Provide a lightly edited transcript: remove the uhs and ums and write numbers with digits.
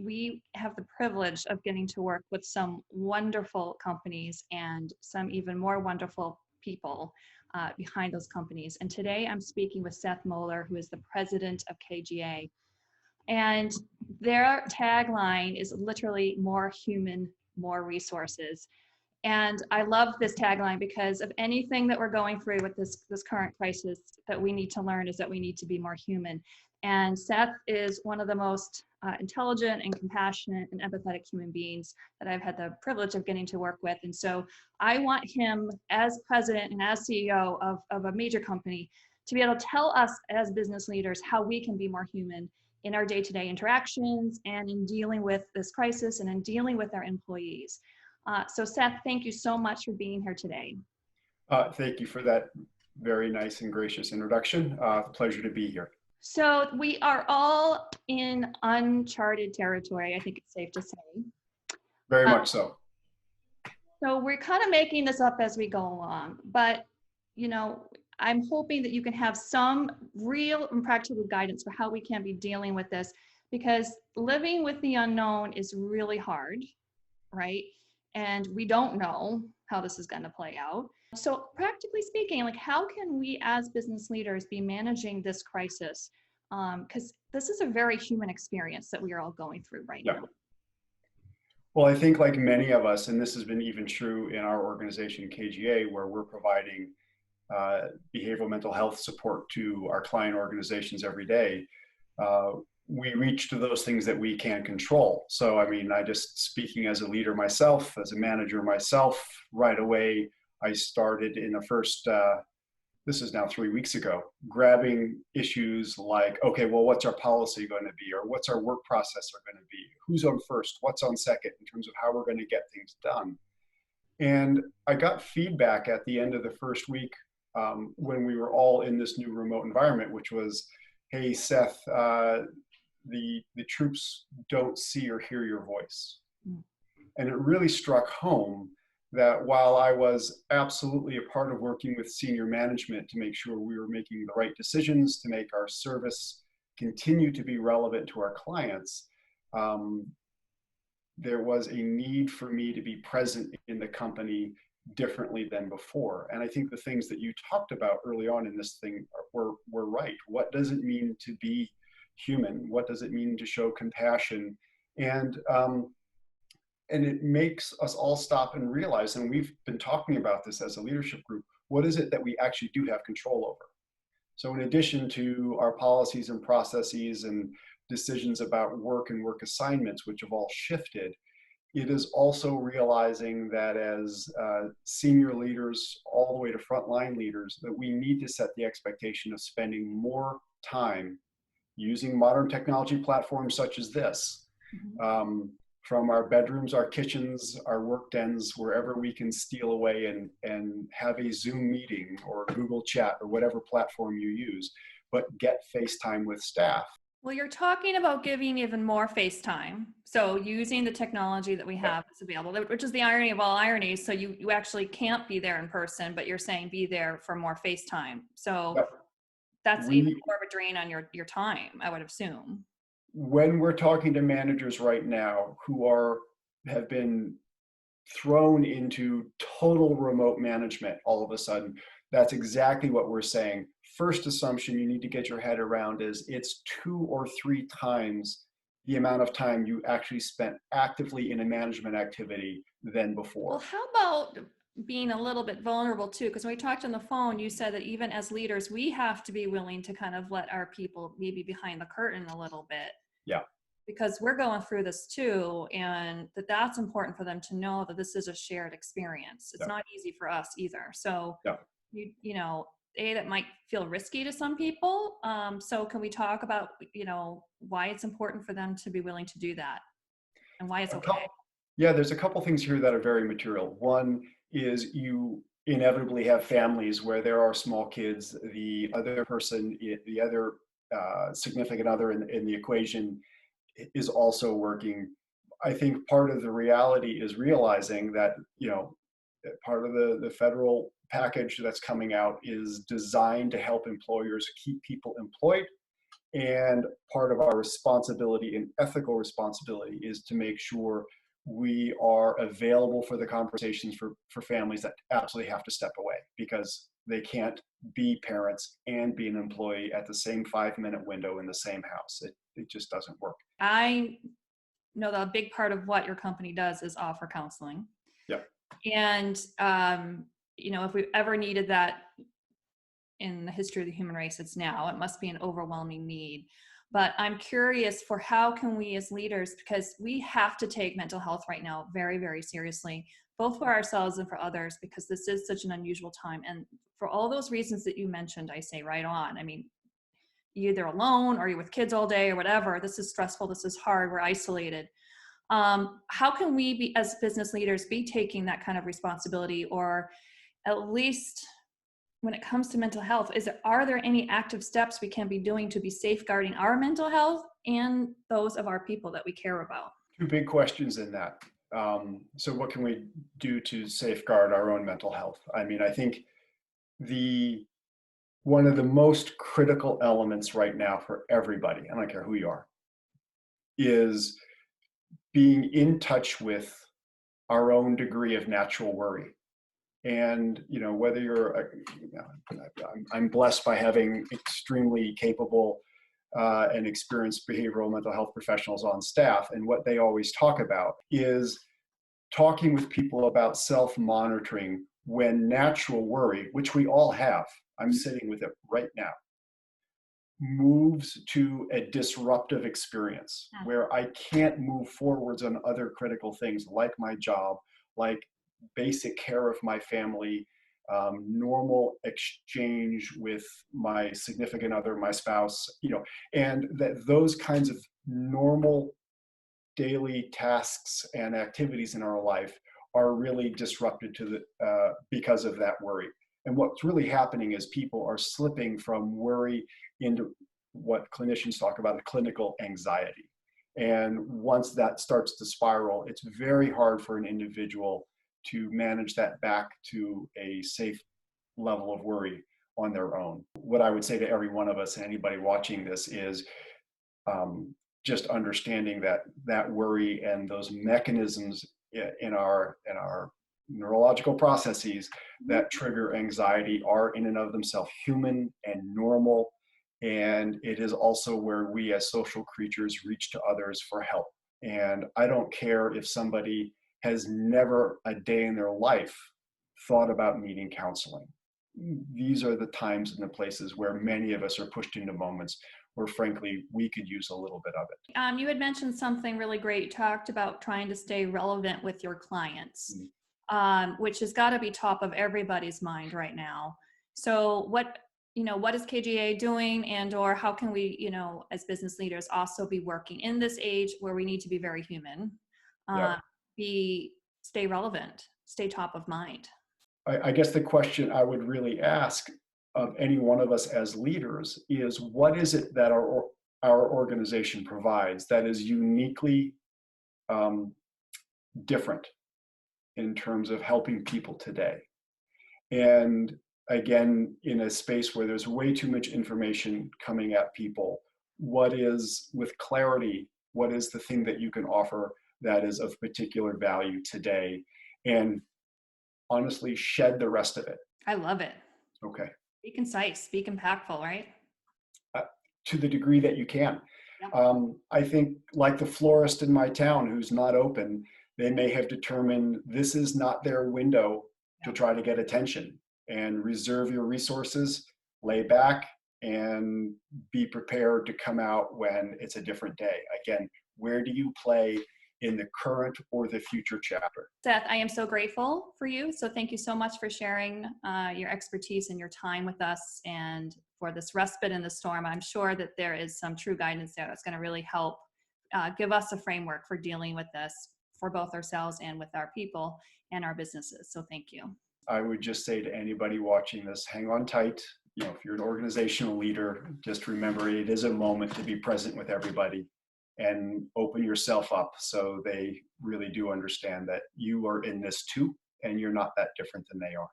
we have the privilege of getting to work with some wonderful companies and some even more wonderful people behind those companies. And today I'm speaking with Seth Moeller, who is the president of KGA. And their tagline is literally more human, more resources. And I love this tagline because of anything that we're going through with this current crisis that we need to learn is that we need to be more human. And Seth is one of the most intelligent and compassionate and empathetic human beings that I've had the privilege of getting to work with. And so I want him as president and as CEO of a major company to be able to tell us as business leaders how we can be more human in our day-to-day interactions and in dealing with this crisis and in dealing with our employees. So Seth, thank you so much for being here today. Thank you for that very nice and gracious introduction. Pleasure to be here. So we are all in uncharted territory, I think it's safe to say. Very much so. So we're kind of making this up as we go along, but you know, I'm hoping that you can have some real and practical guidance for how we can be dealing with this, because living with the unknown is really hard, right? And we don't know how this is going to play out. So practically speaking, like how can we as business leaders be managing this crisis? Because this is a very human experience that we are all going through right now. Well, I think like many of us, and this has been even true in our organization, KGA, where we're providing behavioral mental health support to our client organizations every day, we reach to those things that we can control. So, I mean, speaking as a leader myself, as a manager myself, right away, I started in the first, this is now 3 weeks ago, grabbing issues like, okay, well, what's our policy going to be? Or what's our work process going to be? Who's on first? What's on second in terms of how we're going to get things done? And I got feedback at the end of the first week when we were all in this new remote environment, which was, hey, Seth, the troops don't see or hear your voice. And it really struck home that while I was absolutely a part of working with senior management to make sure we were making the right decisions to make our service continue to be relevant to our clients, there was a need for me to be present in the company differently than before. And I think the things that you talked about early on in this thing were right. What does it mean to be human? What does it mean to show compassion? And it makes us all stop and realize, and we've been talking about this as a leadership group, what is it that we actually do have control over? So in addition to our policies and processes and decisions about work and work assignments, which have all shifted, it is also realizing that as senior leaders, all the way to frontline leaders, that we need to set the expectation of spending more time using modern technology platforms such as this, from our bedrooms, our kitchens, our work dens, wherever we can steal away and have a Zoom meeting or Google Chat or whatever platform you use, but get face time with staff. Well, you're talking about giving even more face time. So using the technology that we have that's available, which is the irony of all ironies. So you actually can't be there in person, but you're saying be there for more face time. So that's even more of a drain on your time, I would assume. When we're talking to managers right now who have been thrown into total remote management all of a sudden, that's exactly what we're saying. First assumption you need to get your head around is it's 2 or 3 times the amount of time you actually spent actively in a management activity than before. Well, how about being a little bit vulnerable too? Because when we talked on the phone, you said that even as leaders, we have to be willing to kind of let our people maybe behind the curtain a little bit. Yeah. Because we're going through this too, and that's important for them to know that this is a shared experience. It's not easy for us either. So, you know, that might feel risky to some people. So can we talk about, you know, why it's important for them to be willing to do that and why it's okay? Yeah, there's a couple things here that are very material. One is you inevitably have families where there are small kids. The other person, the other significant other in the equation is also working. I think part of the reality is realizing that, you know, part of the federal package that's coming out is designed to help employers keep people employed And part of our responsibility and ethical responsibility is to make sure we are available for the conversations for families that absolutely have to step away because they can't be parents and be an employee at the same 5-minute window in the same house. It just doesn't work. I know that a big part of what your company does is offer counseling. Yeah. And, if we've ever needed that in the history of the human race, it's now. It must be an overwhelming need. But I'm curious for how can we as leaders, because we have to take mental health right now very, very seriously, both for ourselves and for others, because this is such an unusual time. And for all those reasons that you mentioned, I say right on. I mean, you're either alone or you're with kids all day or whatever. This is stressful. This is hard. We're isolated. How can we be, as business leaders, be taking that kind of responsibility, or at least when it comes to mental health, are there any active steps we can be doing to be safeguarding our mental health and those of our people that we care about? Two big questions in that. So what can we do to safeguard our own mental health? I mean, I think one of the most critical elements right now for everybody, I don't care who you are, is being in touch with our own degree of natural worry. And whether I'm blessed by having extremely capable and experienced behavioral mental health professionals on staff, and what they always talk about is talking with people about self-monitoring when natural worry, which we all have, I'm sitting with it right now, moves to a disruptive experience where I can't move forwards on other critical things like my job, like basic care of my family, normal exchange with my significant other, my spouse, and that those kinds of normal daily tasks and activities in our life are really disrupted because of that worry. And what's really happening is people are slipping from worry into what clinicians talk about, clinical anxiety. And once that starts to spiral, it's very hard for an individual to manage that back to a safe level of worry on their own. What I would say to every one of us and anybody watching this is just understanding that worry and those mechanisms in our neurological processes that trigger anxiety are in and of themselves human and normal. And it is also where we as social creatures reach to others for help. And I don't care if somebody has never a day in their life thought about needing counseling. These are the times and the places where many of us are pushed into moments where frankly, we could use a little bit of it. You had mentioned something really great. You talked about trying to stay relevant with your clients, which has got to be top of everybody's mind right now. So what is KGA doing, or how can we, as business leaders also be working in this age where we need to be very human, stay relevant, stay top of mind? I guess the question I would really ask of any one of us as leaders is, what is it that our organization provides that is uniquely different in terms of helping people today? And again, in a space where there's way too much information coming at people, what is, with clarity, what is the thing that you can offer that is of particular value today? And honestly, shed the rest of it. I love it. Okay. Be concise, be impactful, right? To the degree that you can. Yep. I think like the florist in my town who's not open, they may have determined this is not their window to try to get attention, and reserve your resources, lay back, and be prepared to come out when it's a different day. Again, where do you play in the current or the future chapter? Seth, I am so grateful for you. So thank you so much for sharing your expertise and your time with us, and for this respite in the storm. I'm sure that there is some true guidance there that's going to really help give us a framework for dealing with this for both ourselves and with our people and our businesses. So thank you. I would just say to anybody watching this, hang on tight. If you're an organizational leader, just remember it is a moment to be present with everybody and open yourself up so they really do understand that you are in this too, and you're not that different than they are.